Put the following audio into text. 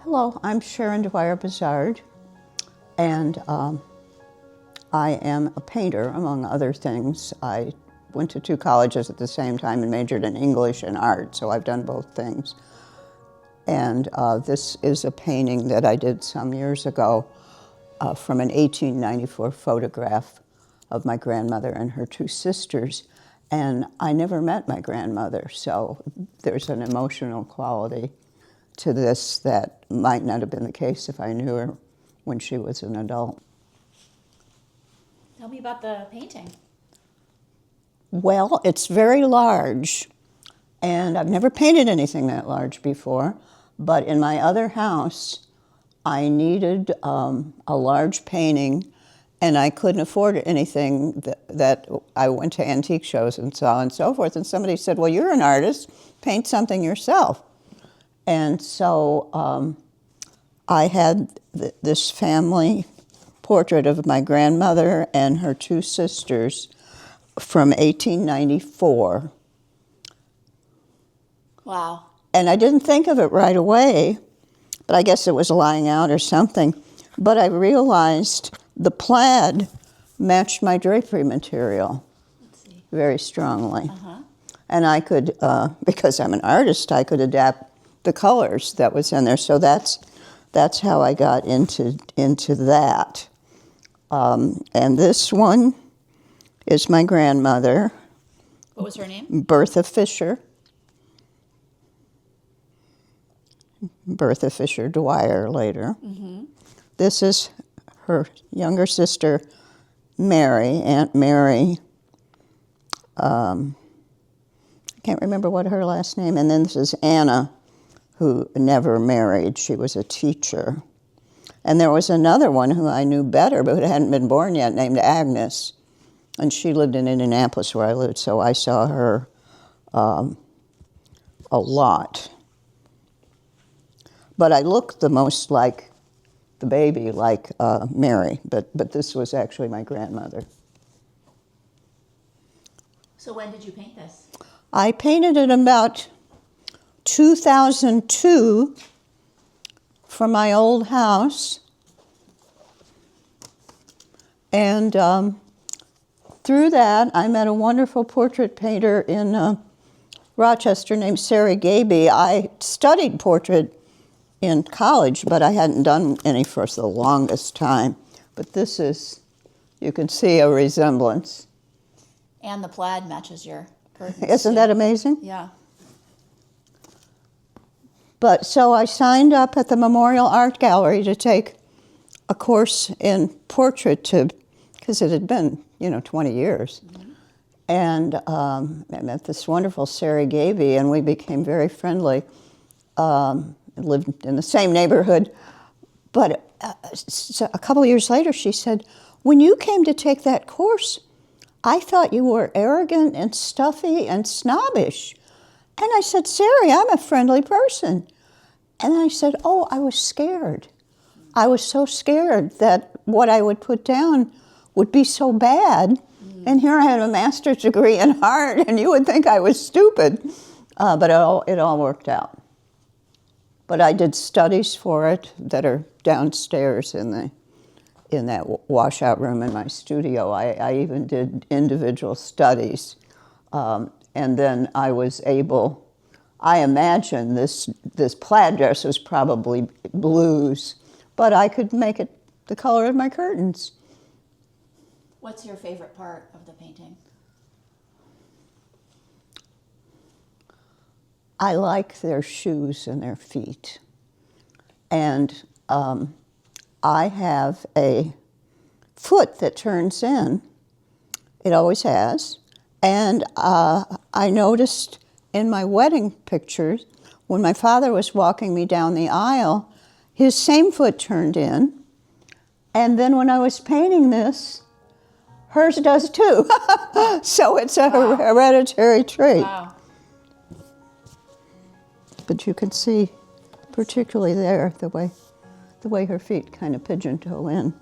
Hello, I'm Sharob Dwyer Buzard, and I am a painter, among other things. I went to two colleges at the same time and majored in English and art, so I've done both things. And this is a painting that I did some years ago from an 1894 photograph of my grandmother and her two sisters. And I never met my grandmother, so there's an emotional quality to this that might not have been the case if I knew her when she was an adult. Tell me about the painting. Well, it's very large, and I've never painted anything that large before, but in my other house, I needed a large painting, and I couldn't afford anything that I went to antique shows and saw and so forth, and somebody said, well, you're an artist, paint something yourself. And so I had this family portrait of my grandmother and her two sisters from 1894. Wow. And I didn't think of it right away, but I guess it was lying out or something. But I realized the plaid matched my drapery material very strongly. And I could, because I'm an artist, I could adapt the colors that was in there. So that's how I got into that. And this one is my grandmother. What was her name? Bertha Fisher. Bertha Fisher Dwyer later. Mm-hmm. This is her younger sister, Mary, Aunt Mary. I can't remember what her last name. And then this is Anna, who never married. She was a teacher. And there was another one who I knew better, but who hadn't been born yet, named Agnes. And she lived in Indianapolis where I lived, so I saw her a lot. But I looked the most like the baby, like Mary, but this was actually my grandmother. So when did you paint this? I painted it about 2002 from my old house. And through that, I met a wonderful portrait painter in Rochester named Sharob Dwyer. I studied portrait in college, but I hadn't done any for the longest time. But this is, you can see a resemblance. And the plaid matches your curtains. Isn't that amazing? Yeah. But so I signed up at the Memorial Art Gallery to take a course in portrait because it had been, 20 years. Mm-hmm. And I met this wonderful Sharob Dwyer, and we became very friendly. Lived in the same neighborhood. But so a couple years later, she said, when you came to take that course, I thought you were arrogant and stuffy and snobbish. And I said, Sari, I'm a friendly person. And I said, oh, I was scared. I was so scared that what I would put down would be so bad. And here I had a master's degree in art, and you would think I was stupid. But it all worked out. But I did studies for it that are downstairs in that washout room in my studio. I even did individual studies. And then I was able, I imagine this plaid dress was probably blues, but I could make it the color of my curtains. What's your favorite part of the painting? I like their shoes and their feet. And I have a foot that turns in. It always has. And I noticed in my wedding pictures, when my father was walking me down the aisle, his same foot turned in. And then when I was painting this, hers does too. So it's a hereditary trait. Wow. But you can see, particularly there, the way her feet kind of pigeon toe in.